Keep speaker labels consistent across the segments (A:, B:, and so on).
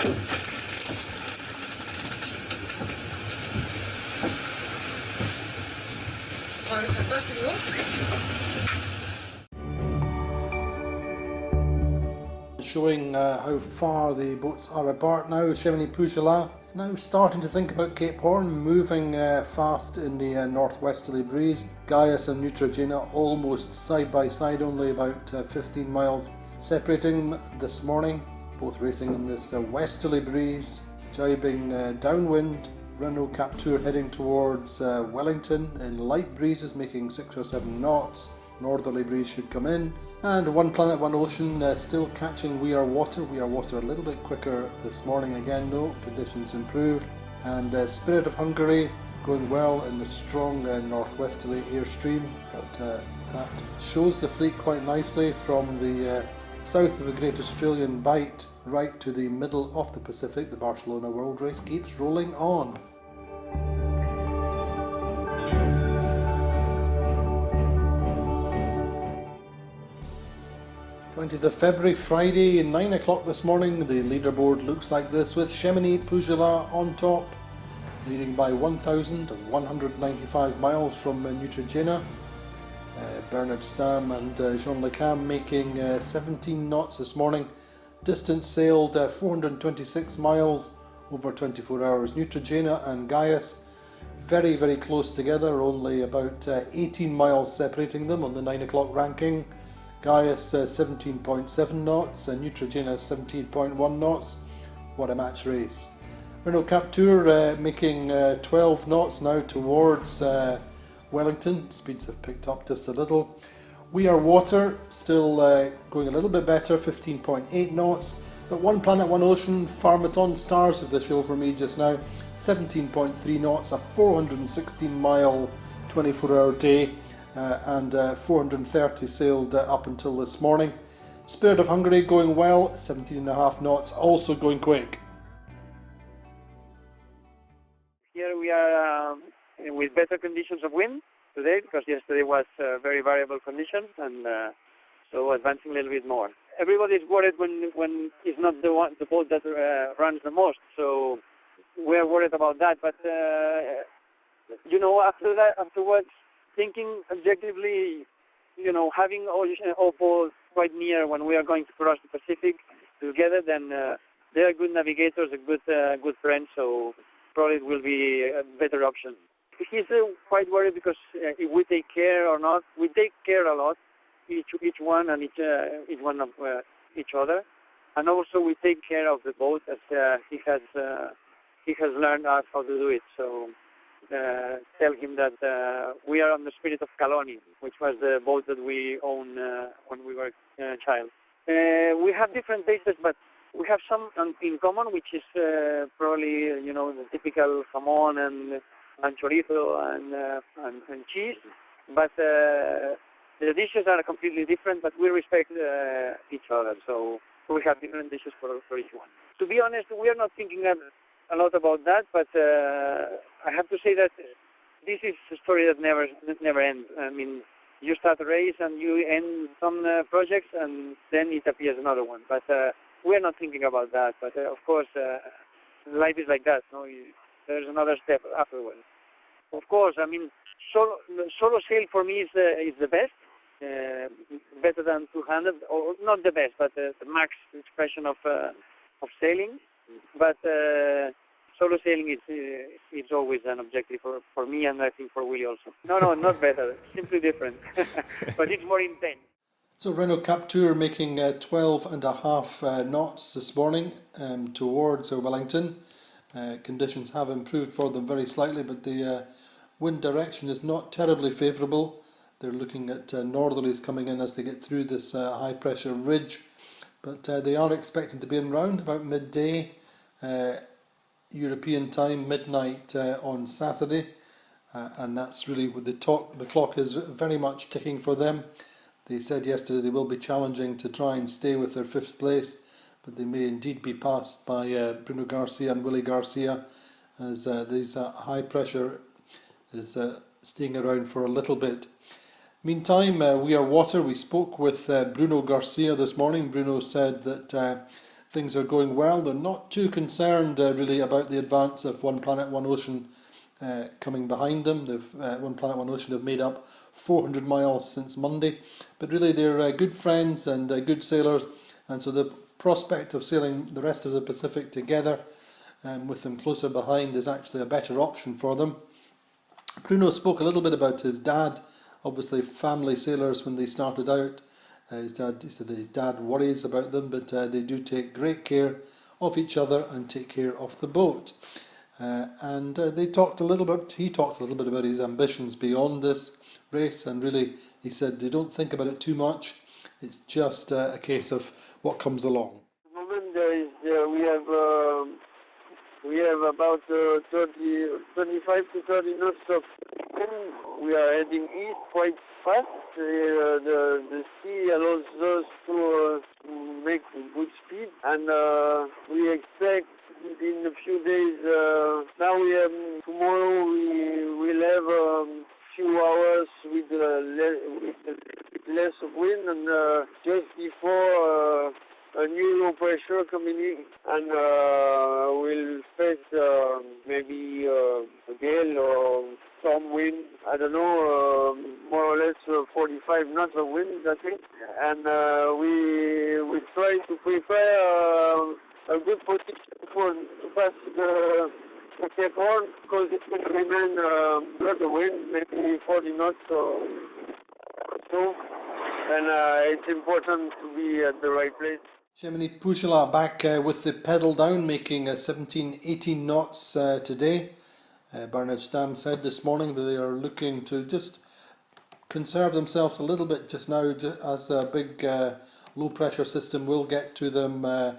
A: Showing how far the boats are apart now. Chemini Pujola now starting to think about Cape Horn, moving fast in the northwesterly breeze. Gaius and Neutrogena almost side by side, only about 15 miles separating them this morning. Both racing in this westerly breeze, jibing downwind. Renault Captur heading towards Wellington in light breezes, making 6 or 7 knots. Northerly breeze should come in, and One Planet One Ocean still catching We Are Water. We Are Water a little bit quicker this morning again though, conditions improved. And Spirit of Hungary going well in the strong northwesterly airstream, but that shows the fleet quite nicely from the south of the Great Australian Bight right to the middle of the Pacific. The Barcelona World Race keeps rolling on. 20th of February, Friday, 9 o'clock this morning. The leaderboard looks like this, with Chemini Pujola on top, leading by 1,195 miles from Neutrogena. Bernard Stam and Jean Le Cam making 17 knots this morning. Distance sailed 426 miles over 24 hours. Neutrogena and Gaius very, very close together, only about 18 miles separating them on the 9 o'clock ranking. Gaius 17.7 knots and Neutrogena 17.1 knots. What a match race. Renault Captur making 12 knots now towards Wellington. Speeds have picked up just a little. We Are Water still going a little bit better, 15.8 knots. But One Planet One Ocean, Pharmaton, stars of the show for me just now, 17.3 knots, a 416 mile 24-hour day. And 430 sailed up until this morning. Spirit of Hungary going well, 17.5 knots, also going quick.
B: Here we are with better conditions of wind today, because yesterday was very variable conditions, and so advancing a little bit more. Everybody's worried when it's not the boat that runs the most, so we're worried about that. But afterwards, thinking objectively, having all boats quite near when we are going to cross the Pacific together, then they are good navigators, a good friends, so probably it will be a better option. He's quite worried because if we take care or not, we take care a lot, each one and each one of each other, and also we take care of the boat as he has learned us how to do it. So. Tell him that we are on the Spirit of Caloni, which was the boat that we owned when we were a child. We have different tastes, but we have some in common, which is probably the typical jamón and chorizo and cheese. But the dishes are completely different, but we respect each other. So we have different dishes for each one. To be honest, we are not thinking a lot about that, but I have to say that this is a story that never ends. I mean, you start a race and you end some projects, and then it appears another one. But we are not thinking about that. But of course, life is like that. No, there's another step afterwards. Of course, I mean, solo sail for me is the best, better than two-handed, or not the best, but the max expression of sailing. But solo sailing is always an objective for me, and I think for Willie also. No, not better, simply different, but it's more intense.
A: So Renault Captur making 12.5 knots this morning towards Wellington. Conditions have improved for them very slightly, but the wind direction is not terribly favourable. They're looking at northerlies coming in as they get through this high pressure ridge, but they are expecting to be in round about midday European time, midnight on Saturday, and that's really what the clock is very much ticking for them. They said yesterday they will be challenging to try and stay with their 5th place, but they may indeed be passed by Bruno Garcia and Willie Garcia, as this high pressure is staying around for a little bit. Meantime, We Are Water. We spoke with Bruno Garcia this morning. Bruno said that things are going well. They're not too concerned really about the advance of One Planet, One Ocean coming behind them. One Planet, One Ocean have made up 400 miles since Monday, but really they're good friends and good sailors, and so the prospect of sailing the rest of the Pacific together with them closer behind is actually a better option for them. Bruno spoke a little bit about his dad, obviously family sailors when they started out. He said that his dad worries about them, but they do take great care of each other and take care of the boat. He talked a little bit about his ambitions beyond this race, and really he said they don't think about it too much. It's just a case of what comes along.
C: At the moment we have about 25 to 30 knots of wind. We are heading east quite fast. The sea allows us to make good speed, and we expect in a few days. Tomorrow we will have a few hours with less of wind, and just before a new low pressure coming in, and we'll face maybe a gale or storm wind. I don't know, more or less 45 knots of wind, I think. And we try to prepare a good position to pass the Cape Horn, because it will remain a lot of wind, maybe 40 knots or so. And it's important to be at the right place.
A: Chemini Pujala back with the pedal down, making 17-18 knots today. Barnage Dam said this morning that they are looking to just conserve themselves a little bit just now, as a big low pressure system will get to them in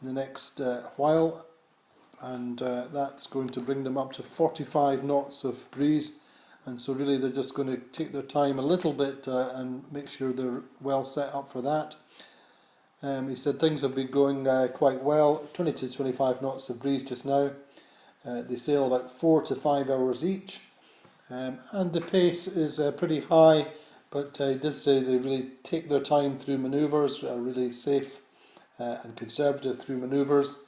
A: the next while, and that's going to bring them up to 45 knots of breeze, and so really they're just going to take their time a little bit and make sure they're well set up for that. He said things have been going quite well, 20 to 25 knots of breeze just now. They sail about 4 to 5 hours each, and the pace is pretty high, but he does say they really take their time through manoeuvres, are really safe and conservative through manoeuvres.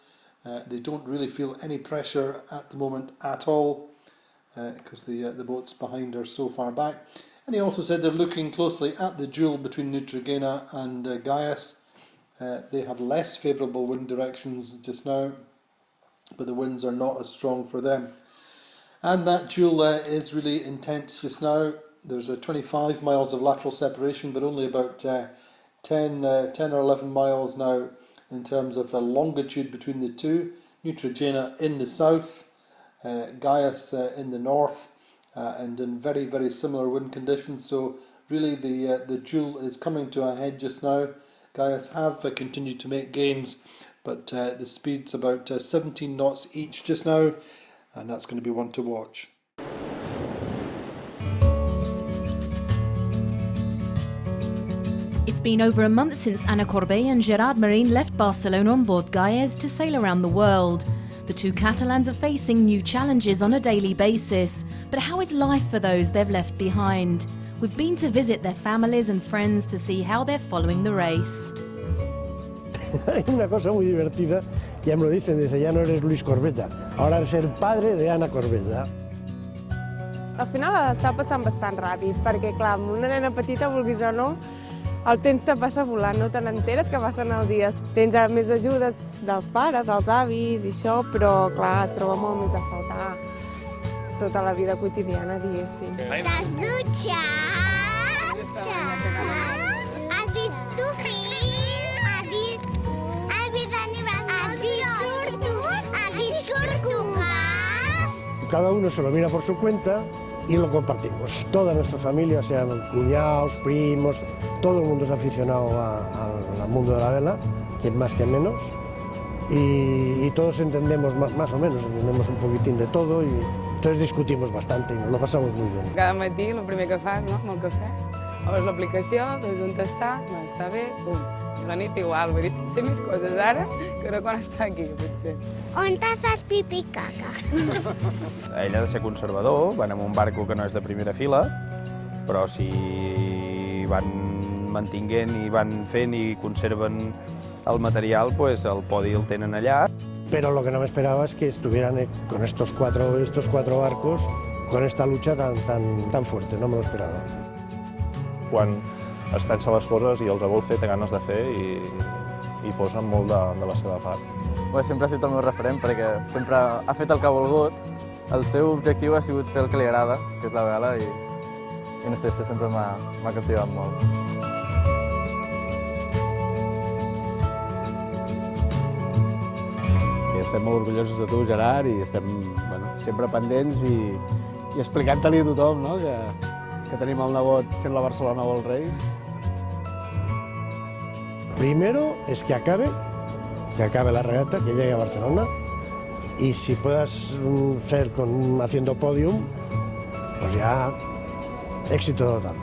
A: They don't really feel any pressure at the moment at all, because the boats behind are so far back. And he also said they're looking closely at the duel between Neutrogena and Gaius. They have less favourable wind directions just now, but the winds are not as strong for them. And that duel is really intense just now. There's 25 miles of lateral separation, but only about 10 or 11 miles now in terms of longitude between the two. Neutrogena in the south, Gaius in the north, and in very, very similar wind conditions. So really the duel is coming to a head just now. Gaius have continued to make gains, but the speed's about 17 knots each just now, and that's going to be one to watch.
D: It's been over a month since Anna Corbet and Gerard Marin left Barcelona on board Gaius to sail around the world. The two Catalans are facing new challenges on a daily basis, but how is life for those they've left behind? We've been to visit their families and friends to see how they're following the race.
E: Hay una cosa muy divertida, ya me lo dicen, dice, ya no eres Luis Corbeta, ahora eres el padre de Ana Corbeta.
F: Al final està passant bastant ràpid, perquè clar, amb una nena petita, vulguis o no, el temps te passa volant, no te n'enteres que passen els dies. Tens més ajudes dels pares, els avis i això, però clar, es troba molt més a faltar tota la vida quotidiana, diguéssim.
G: T'has dutxat? Has vist tu fill? Has vist animals? Has vist tortugas?
E: Cada uno se lo mira por su cuenta y lo compartimos. Toda nuestra familia, sean cuñados, primos, todo el mundo es aficionado al mundo de la vela, quien más que menos, y todos entendemos más o menos, entendemos un poquitín de todo, y entonces discutimos bastante y nos lo pasamos muy bien.
F: Cada matí el primer que fas, no?, amb el cafè, obres l'aplicació, veus on està, no està bé, pum. I la nit igual, vull dir, sé més coses ara que no quan està aquí, potser.
G: On te fas pipí i caca?
H: Ell ha de ser conservador, van amb un barco que no és de primera fila, però si van mantinguent i van fent i conserven el material pues, el podi el tenen allà.
E: Pero lo que no me esperaba es que estuvieran con estos cuatro barcos con esta lucha tan fuerte, no me lo esperaba.
I: Quan es pensa les coses i els vol fer, té ganes de fer i posa molt de la seva part.
J: Bueno, sempre ha sigut el meu referent perquè sempre ha fet el que ha volgut. El seu objectiu ha sigut fer el que li agrada, que és la vela, i no sé, això sempre m'ha captivat molt.
K: Estem molt orgullosos de tu, Gerard, i estem sempre pendents i explicant-te-li a tothom que tenim el nebot fent la Barcelona World Race.
E: Primero es que acabe la regata, que llegue a Barcelona, y si puedas ser haciendo podium, pues ya éxito total.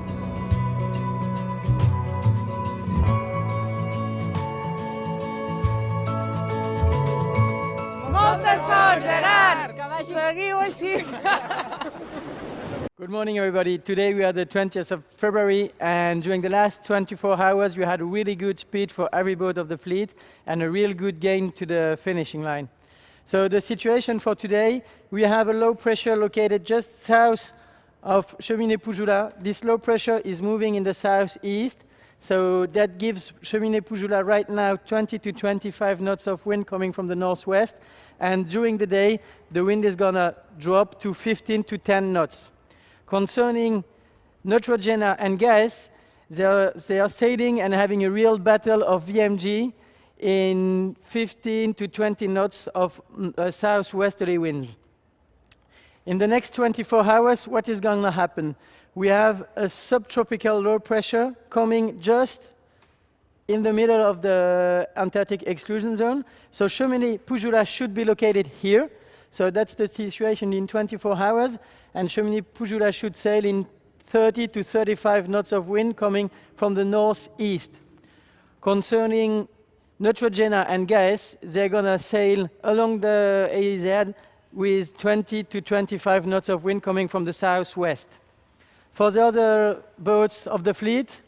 L: Good morning, everybody. Today we are the 20th of February, and during the last 24 hours we had a really good speed for every boat of the fleet and a real good gain to the finishing line. So the situation for today, we have a low pressure located just south of Cheminée-Poujoula. This low pressure is moving in the southeast, so that gives Cheminée-Poujoula right now 20 to 25 knots of wind coming from the northwest, and during the day the wind is gonna drop to 15 to 10 knots. Concerning Neutrogena and gas, they are sailing and having a real battle of VMG in 15 to 20 knots of southwesterly winds. In the next 24 hours, what is going to happen? We have a subtropical low pressure coming just in the middle of the Antarctic exclusion zone. So Cheminée-Poujoula should be located here. So that's the situation in 24 hours, and Cheminée-Poujoula should sail in 30 to 35 knots of wind coming from the northeast. Concerning Neutrogena and gas, they're gonna sail along the AZ with 20 to 25 knots of wind coming from the southwest. For the other boats of the fleet,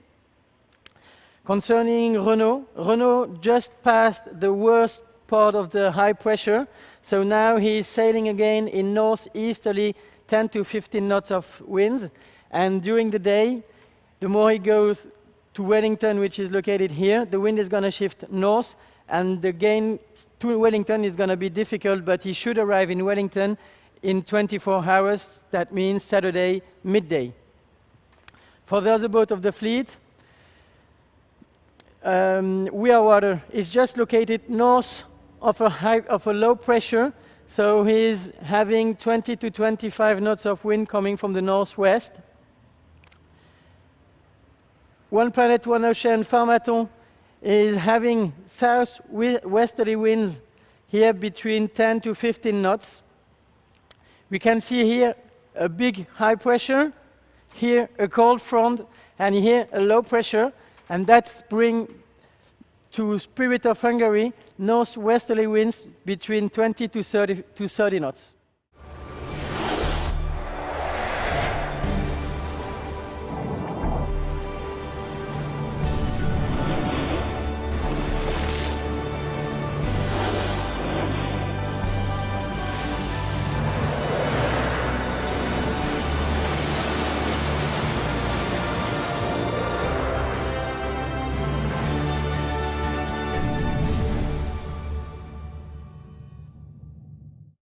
L: concerning Renault just passed the worst part of the high pressure, so now he's sailing again in northeasterly 10 to 15 knots of winds, and during the day, the more he goes to Wellington, which is located here, the wind is going to shift north, and the gain to Wellington is going to be difficult, but he should arrive in Wellington in 24 hours. That means Saturday midday. For the other boat of the fleet, We Are Water is just located north of a low pressure, so he's having 20 to 25 knots of wind coming from the northwest. One Planet, One Ocean, Farmaton is having southwesterly winds here between 10 to 15 knots. We can see here a big high pressure, here a cold front, and here a low pressure, and that's bring to Spirit of Hungary northwesterly winds between 20 to 30 knots.